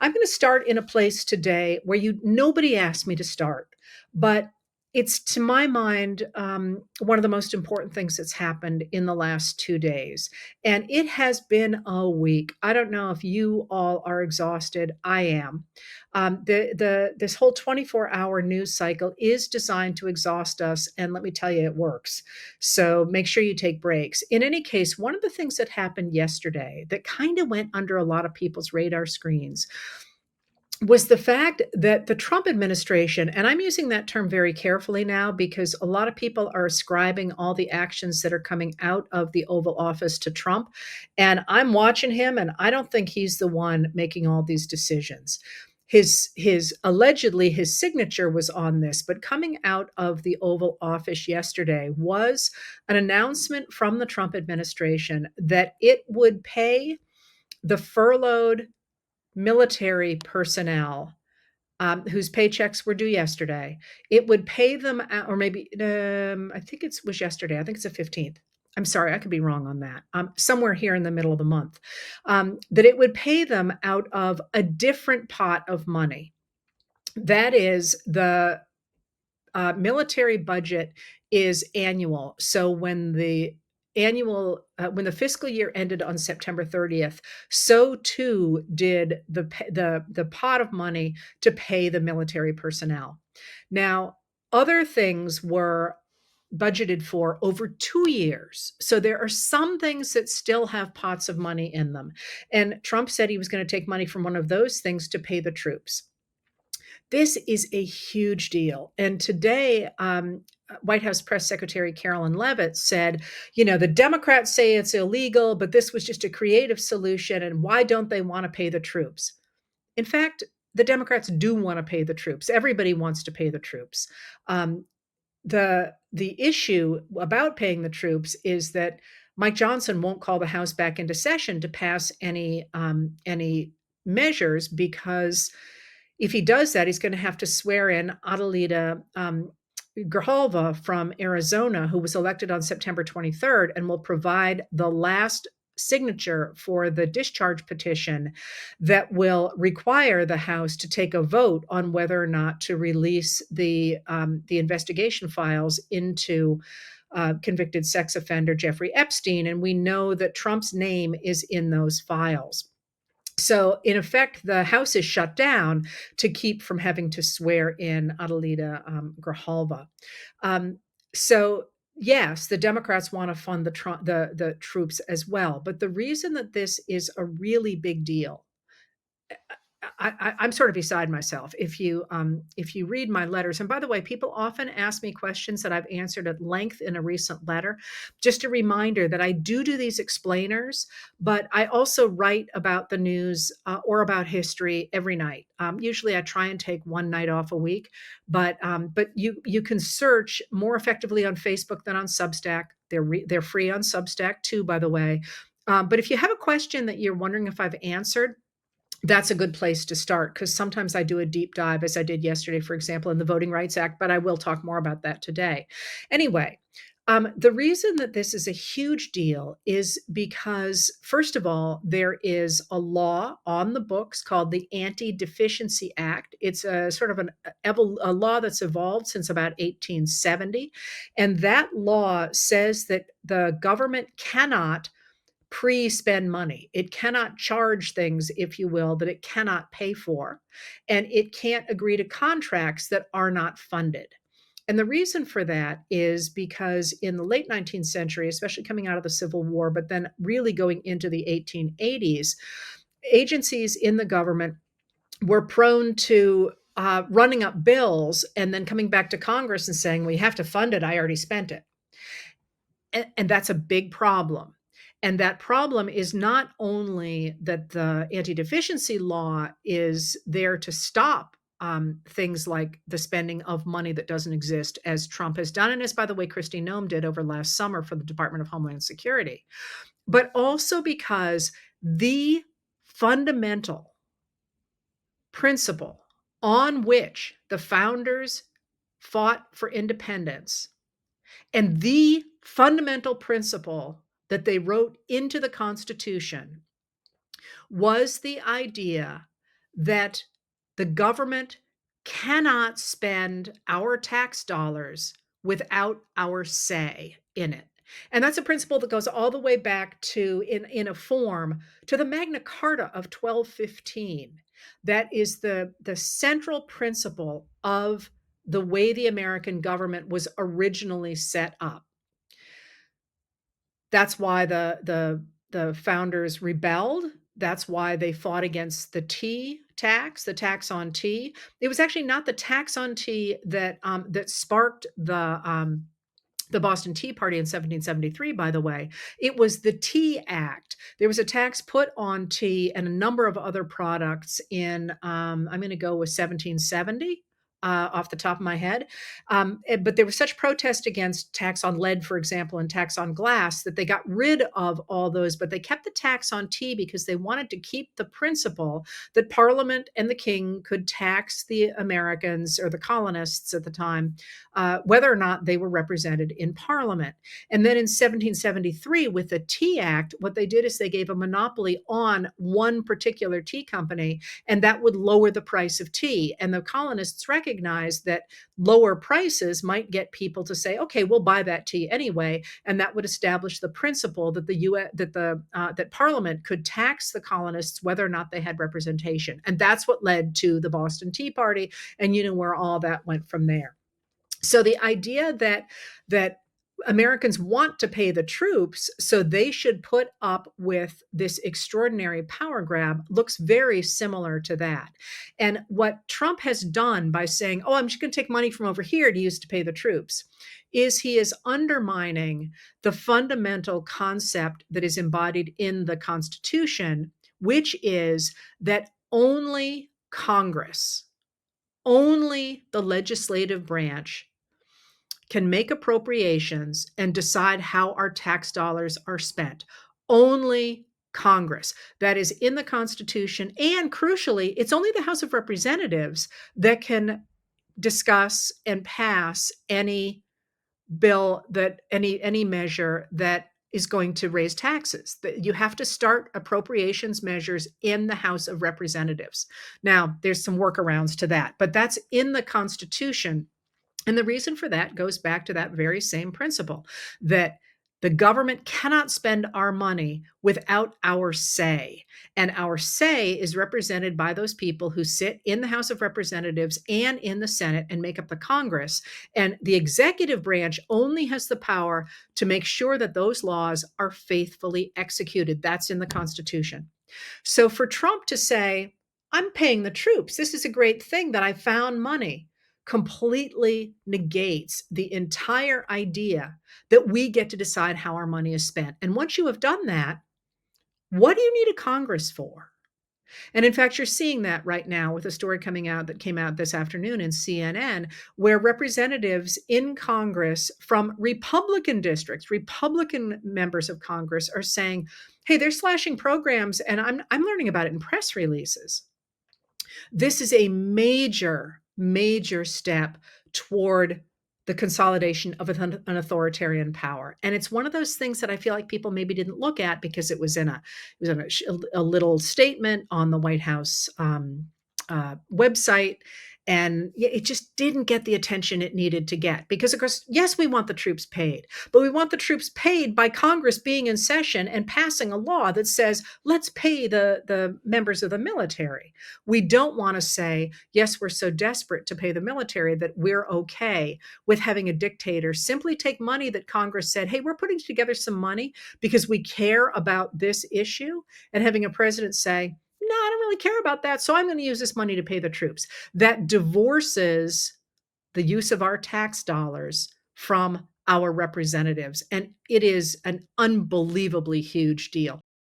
I'm going to start in a place today where nobody asked me to start, but it's to my mind one of the most important things that's happened in the last 2 days, and it has been a week. I don't know if you all are exhausted. I am. This whole 24-hour news cycle is designed to exhaust us, and let me tell you, it works. So make sure you take breaks. In any case, one of the things that happened yesterday that kind of went under a lot of people's radar screens was the fact that the Trump administration, and I'm using that term very carefully now because a lot of people are ascribing all the actions that are coming out of the Oval Office to Trump. And I'm watching him, and I don't think he's the one making all these decisions. His allegedly his signature was on this, but coming out of the Oval Office yesterday was an announcement from the Trump administration that it would pay the furloughed military personnel whose paychecks were due yesterday. It would pay them, or maybe I think it was yesterday. I think it's the 15th. I'm sorry, I could be wrong on that. Somewhere here in the middle of the month, that it would pay them out of a different pot of money. That is the military budget is annual. So when the fiscal year ended on September 30th, so too did the pot of money to pay the military personnel. Now, other things were budgeted for over 2 years. So there are some things that still have pots of money in them. And Trump said he was going to take money from one of those things to pay the troops. This is a huge deal. And today, White House Press Secretary Carolyn Leavitt said, the Democrats say it's illegal, but this was just a creative solution. And why don't they want to pay the troops? In fact, the Democrats do want to pay the troops. Everybody wants to pay the troops. The issue about paying the troops is that Mike Johnson won't call the House back into session to pass any measures, because if he does that, he's going to have to swear in Adelita Grijalva from Arizona, who was elected on September 23rd and will provide the last signature for the discharge petition that will require the House to take a vote on whether or not to release the investigation files into convicted sex offender Jeffrey Epstein. And we know that Trump's name is in those files. So, in effect, the House is shut down to keep from having to swear in Adelita Grijalva. So, yes, the Democrats want to fund the troops as well. But the reason that this is a really big deal, I'm sort of beside myself. If you read my letters, and by the way, people often ask me questions that I've answered at length in a recent letter. Just a reminder that I do these explainers, but I also write about the news or about history every night. Usually, I try and take one night off a week, but you can search more effectively on Facebook than on Substack. They're free on Substack too, by the way. But if you have a question that you're wondering if I've answered, that's a good place to start, because sometimes I do a deep dive, as I did yesterday, for example, in the Voting Rights Act, but I will talk more about that today. Anyway, the reason that this is a huge deal is because, first of all, there is a law on the books called the Anti-Deficiency Act. It's a sort of a law that's evolved since about 1870. And that law says that the government cannot pre-spend money. It cannot charge things, if you will, that it cannot pay for. And it can't agree to contracts that are not funded. And the reason for that is because in the late 19th century, especially coming out of the Civil War, but then really going into the 1880s, agencies in the government were prone to running up bills and then coming back to Congress and saying, well, you have to fund it. I already spent it. And that's a big problem. And that problem is not only that the anti-deficiency law is there to stop things like the spending of money that doesn't exist, as Trump has done, and as, by the way, Kristi Noem did over last summer for the Department of Homeland Security, but also because the fundamental principle on which the founders fought for independence, and the fundamental principle that they wrote into the Constitution, was the idea that the government cannot spend our tax dollars without our say in it. And that's a principle that goes all the way back to in a form to the Magna Carta of 1215. That is the central principle of the way the American government was originally set up. That's why the founders rebelled. That's why they fought against the tea tax, the tax on tea. It was actually not the tax on tea that sparked the Boston Tea Party in 1773, by the way. It was the Tea Act. There was a tax put on tea and a number of other products in, I'm going to go with 1770. Off the top of my head. But there was such protest against tax on lead, for example, and tax on glass that they got rid of all those, but they kept the tax on tea because they wanted to keep the principle that Parliament and the king could tax the Americans or the colonists at the time, whether or not they were represented in Parliament. And then in 1773, with the Tea Act, what they did is they gave a monopoly on one particular tea company, and that would lower the price of tea. And the colonists recognized that lower prices might get people to say, "Okay, we'll buy that tea anyway," and that would establish the principle that the U.S. that Parliament could tax the colonists whether or not they had representation, and that's what led to the Boston Tea Party. And you know where all that went from there. So the idea that Americans want to pay the troops, so they should put up with this extraordinary power grab looks very similar to that. And what Trump has done by saying, "Oh, I'm just going to take money from over here to use to pay the troops," is he is undermining the fundamental concept that is embodied in the Constitution, which is that only the legislative branch can make appropriations and decide how our tax dollars are spent. Only Congress. That is in the Constitution. And crucially, it's only the House of Representatives that can discuss and pass any bill that any measure that is going to raise taxes. You have to start appropriations measures in the House of Representatives. Now, there's some workarounds to that, but that's in the Constitution. And the reason for that goes back to that very same principle that the government cannot spend our money without our say. And our say is represented by those people who sit in the House of Representatives and in the Senate and make up the Congress. And the executive branch only has the power to make sure that those laws are faithfully executed. That's in the Constitution. So for Trump to say, "I'm paying the troops, this is a great thing that I found money," completely negates the entire idea that we get to decide how our money is spent. And once you have done that, what do you need a Congress for? And in fact, you're seeing that right now with a story coming out that came out this afternoon in CNN, where representatives in Congress from Republican districts, Republican members of Congress are saying, "Hey, they're slashing programs, and I'm learning about it in press releases." This is a major step toward the consolidation of an authoritarian power. And it's one of those things that I feel like people maybe didn't look at because it was in a little statement on the White House website. And it just didn't get the attention it needed to get because, of course, yes, we want the troops paid, but we want the troops paid by Congress being in session and passing a law that says, let's pay the members of the military. We don't want to say, yes, we're so desperate to pay the military that we're okay with having a dictator simply take money that Congress said, hey, we're putting together some money because we care about this issue, and having a president say, no, I don't really care about that, so I'm going to use this money to pay the troops. That divorces the use of our tax dollars from our representatives. And it is an unbelievably huge deal.